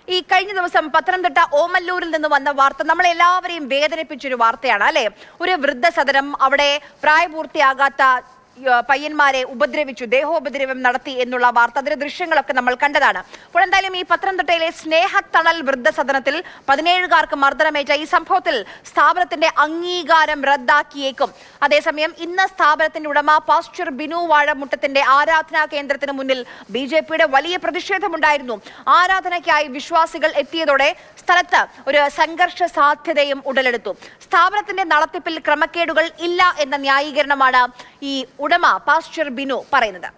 ഈ കഴിഞ്ഞ ദിവസം പത്തനംതിട്ട ഓമല്ലൂരിൽ നിന്ന് വന്ന വാർത്ത നമ്മളെല്ലാവരെയും വേദനിപ്പിച്ചൊരു വാർത്തയാണ് അല്ലെ. ഒരു വൃദ്ധസദനം, അവിടെ പ്രായപൂർത്തിയാകാത്ത പയ്യന്മാരെ ഉപദ്രവിച്ചു, ദേഹോപദ്രവം നടത്തി എന്നുള്ള വാർത്ത, അതിന്റെ ദൃശ്യങ്ങളൊക്കെ നമ്മൾ കണ്ടതാണ്. അപ്പോൾ എന്തായാലും ഈ പത്തനംതിട്ടയിലെ സ്നേഹത്തണൽ വൃദ്ധസദനത്തിൽ 17കാർക്ക് മർദ്ദനമേറ്റ ഈ സംഭവത്തിൽ സ്ഥാപനത്തിന്റെ അംഗീകാരം റദ്ദാക്കിയേക്കും. അതേസമയം ഇന്ന് സ്ഥാപനത്തിന്റെ ഉടമ പാസ്റ്റർ ബിനു വാഴമുട്ടത്തിന്റെ ആരാധനാ കേന്ദ്രത്തിന് മുന്നിൽ BJPയുടെ വലിയ പ്രതിഷേധമുണ്ടായിരുന്നു. ആരാധനയ്ക്കായി വിശ്വാസികൾ എത്തിയതോടെ സ്ഥലത്ത് ഒരു സംഘർഷ സാധ്യതയും ഉടലെടുത്തു. സ്ഥാപനത്തിന്റെ നടത്തിപ്പിൽ ക്രമക്കേടുകൾ ഇല്ല എന്ന ന്യായീകരണമാണ് ഈ ഉടമ പാസ്റ്റർ ബിനു പറയുന്നത്.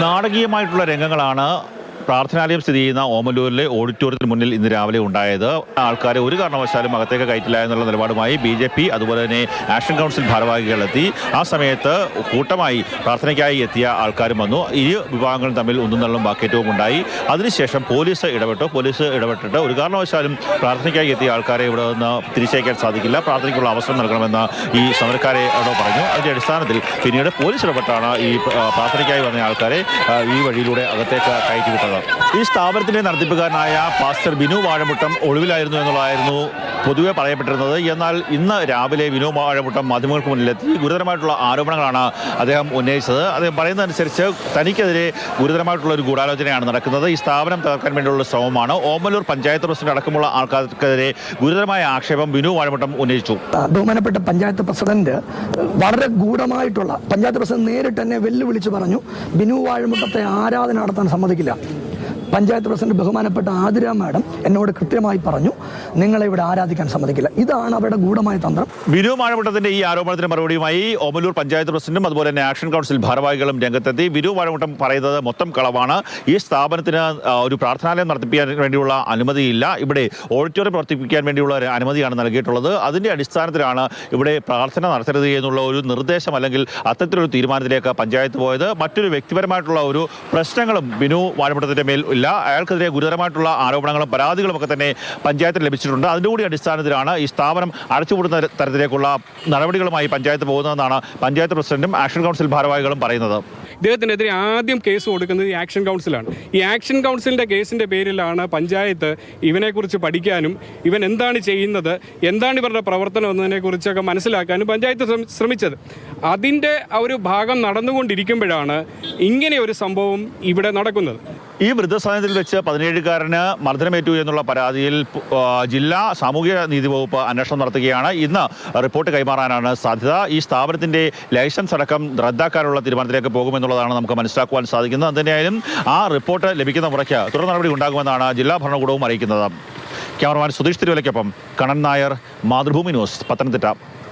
നാടകീയമായിട്ടുള്ള രംഗങ്ങളാണ് പ്രാർത്ഥനാലയം സ്ഥിതി ചെയ്യുന്ന ഓമല്ലൂരിലെ ഓഡിറ്റോറിയത്തിന് മുന്നിൽ ഇന്ന് രാവിലെ ഉണ്ടായത്. ആൾക്കാരെ ഒരു കാരണവശാലും അകത്തേക്ക് കയറ്റില്ല എന്നുള്ള നിലപാടുമായി BJP അതുപോലെ തന്നെ ആക്ഷൻ കൗൺസിൽ ഭാരവാഹികളെത്തി. ആ സമയത്ത് കൂട്ടമായി പ്രാർത്ഥനയ്ക്കായി എത്തിയ ആൾക്കാരും വന്നു. ഇരു വിഭാഗങ്ങളും തമ്മിൽ ഒന്നും തള്ളും വാക്കേറ്റവും ഉണ്ടായി. അതിനുശേഷം പോലീസ് ഇടപെട്ടിട്ട് ഒരു കാരണവശാലും പ്രാർത്ഥനയ്ക്കായി എത്തിയ ആൾക്കാരെ ഇവിടെ നിന്ന് തിരിച്ചയക്കാൻ സാധിക്കില്ല, പ്രാർത്ഥനയ്ക്കുള്ള അവസരം നൽകണമെന്ന് ഈ സമരക്കാരെ അവിടെ പറഞ്ഞു. അതിന്റെ അടിസ്ഥാനത്തിൽ പിന്നീട് പോലീസ് ഇടപെട്ടാണ് ഈ പ്രാർത്ഥനയ്ക്കായി വന്ന ആൾക്കാരെ ഈ വഴിയിലൂടെ അകത്തേക്ക് കയറ്റിവിട്ടത്. ഈ സ്ഥാപനത്തിന്റെ നടത്തിപ്പുകാരനായ പാസ്റ്റർ ബിനു വാഴമുട്ടം ഒളിവിലായിരുന്നു എന്നുള്ളതായിരുന്നു പൊതുവെ പറയപ്പെട്ടിരുന്നത്. എന്നാൽ ഇന്ന് രാവിലെ ബിനു വാഴമുട്ടം മാധ്യമങ്ങൾക്ക് മുന്നിലെത്തി ഗുരുതരമായിട്ടുള്ള ആരോപണങ്ങളാണ് അദ്ദേഹം ഉന്നയിച്ചത്. അദ്ദേഹം പറയുന്നതനുസരിച്ച് തനിക്കെതിരെ ഗുരുതരമായിട്ടുള്ള ഒരു ഗൂഢാലോചനയാണ് നടക്കുന്നത്. ഈ സ്ഥാപനം തകർക്കാൻ വേണ്ടിയുള്ള ശ്രമമാണ്. ഓമല്ലൂർ പഞ്ചായത്ത് പ്രസിഡന്റ് അടക്കമുള്ള ആൾക്കാർക്കെതിരെ ഗുരുതരമായ ആക്ഷേപം ബിനു വാഴമുട്ടം ഉന്നയിച്ചു. ബഹുമാനപ്പെട്ട പഞ്ചായത്ത് പ്രസിഡന്റ് വളരെ ഗൂഢമായിട്ടുള്ള പഞ്ചായത്ത് പ്രസിഡന്റ് നേരിട്ട് തന്നെ വെല്ലുവിളിച്ച് പറഞ്ഞു, ബിനു വാഴമുട്ടത്തെ ആരാധന നടത്താൻ സമ്മതിക്കില്ല. പഞ്ചായത്ത് പ്രസിഡന്റ് ബഹുമാനപ്പെട്ട ആതിര മാഡം എന്നോട് കൃത്യമായി പറഞ്ഞു, നിങ്ങളെ ഇവിടെ ആരാധിക്കാൻ സമ്മതിക്കില്ല. ഇതാണ് അവരുടെ ഗൂഢമായ തന്ത്രം. ബിനു വാഴമുട്ടത്തിന്റെ ഈ ആരോപണത്തിന് മറുപടിയുമായി ഓമല്ലൂർ പഞ്ചായത്ത് പ്രസിഡന്റും അതുപോലെ തന്നെ ആക്ഷൻ കൗൺസിൽ ഭാരവാഹികളും രംഗത്തെത്തി. ബിനു വാഴമുട്ടം പറയുന്നത് മൊത്തം കളവാണ്. ഈ സ്ഥാപനത്തിന് ഒരു പ്രാർത്ഥനാലയം നടത്തിപ്പിക്കാൻ വേണ്ടിയുള്ള അനുമതിയില്ല. ഇവിടെ ഓഡിറ്റോറിയം പ്രവർത്തിപ്പിക്കാൻ വേണ്ടിയുള്ള ഒരു അനുമതിയാണ് നൽകിയിട്ടുള്ളത്. അതിന്റെ അടിസ്ഥാനത്തിലാണ് ഇവിടെ പ്രാർത്ഥന നടത്തരുത് എന്നുള്ള ഒരു നിർദ്ദേശം അല്ലെങ്കിൽ അത്തരത്തിലൊരു തീരുമാനത്തിലേക്ക് പഞ്ചായത്ത് പോയത്. മറ്റൊരു വ്യക്തിപരമായിട്ടുള്ള ഒരു പ്രശ്നങ്ങളും ബിനു വാഴമുട്ടത്തിന്റെ മേൽ ഇല്ല. അയാൾക്കെതിരെ ഗുരുതരമായിട്ടുള്ള ആരോപണങ്ങളും പരാതികളും ഒക്കെ തന്നെ പഞ്ചായത്തിന് ലഭിച്ചിട്ടുണ്ട്. അതിൻ്റെ കൂടി അടിസ്ഥാനത്തിലാണ് ഈ സ്ഥാപനം അടച്ചുപൂട്ടുന്ന തരത്തിലേക്കുള്ള നടപടികളുമായി പഞ്ചായത്ത് പോകുന്നതെന്നാണ് പഞ്ചായത്ത് പ്രസിഡന്റും ആക്ഷൻ കൗൺസിൽ ഭാരവാഹികളും പറയുന്നത്. ഇദ്ദേഹത്തിനെതിരെ ആദ്യം കേസ് കൊടുക്കുന്നത് ഈ ആക്ഷൻ കൗൺസിലാണ്. ഈ ആക്ഷൻ കൗൺസിലിൻ്റെ കേസിൻ്റെ പേരിലാണ് പഞ്ചായത്ത് ഇവനെക്കുറിച്ച് പഠിക്കാനും ഇവൻ എന്താണ് ചെയ്യുന്നത്, എന്താണ് ഇവരുടെ പ്രവർത്തനം എന്നതിനെക്കുറിച്ചൊക്കെ മനസ്സിലാക്കാനും പഞ്ചായത്ത് ശ്രമിച്ചത്. അതിൻ്റെ ഒരു ഭാഗം നടന്നുകൊണ്ടിരിക്കുമ്പോഴാണ് ഇങ്ങനെ ഒരു സംഭവം ഇവിടെ നടക്കുന്നത്. ഈ വൃദ്ധസദനത്തിൽ വെച്ച് 17കാരന് മർദ്ദനമേറ്റു എന്നുള്ള പരാതിയിൽ ജില്ലാ സാമൂഹ്യ നീതി വകുപ്പ് അന്വേഷണം നടത്തുകയാണ്. ഇന്ന് റിപ്പോർട്ട് കൈമാറാനാണ് സാധ്യത. ഈ സ്ഥാപനത്തിന്റെ ലൈസൻസ് അടക്കം റദ്ദാക്കാനുള്ള തീരുമാനത്തിലേക്ക് പോകുമെന്നുള്ളതാണ് നമുക്ക് മനസ്സിലാക്കുവാൻ സാധിക്കുന്നത്. എന്തിനായാലും ആ റിപ്പോർട്ട് ലഭിക്കുന്ന മുറയ്ക്ക് തുടർ നടപടി ഉണ്ടാകുമെന്നാണ് ജില്ലാ ഭരണകൂടവും അറിയിക്കുന്നത്. ക്യാമറമാൻ സുധീഷ് തിരുവല്ലയ്ക്കൊപ്പം കണ്ണൻ നായർ, മാതൃഭൂമി ന്യൂസ്, പത്തനംതിട്ട.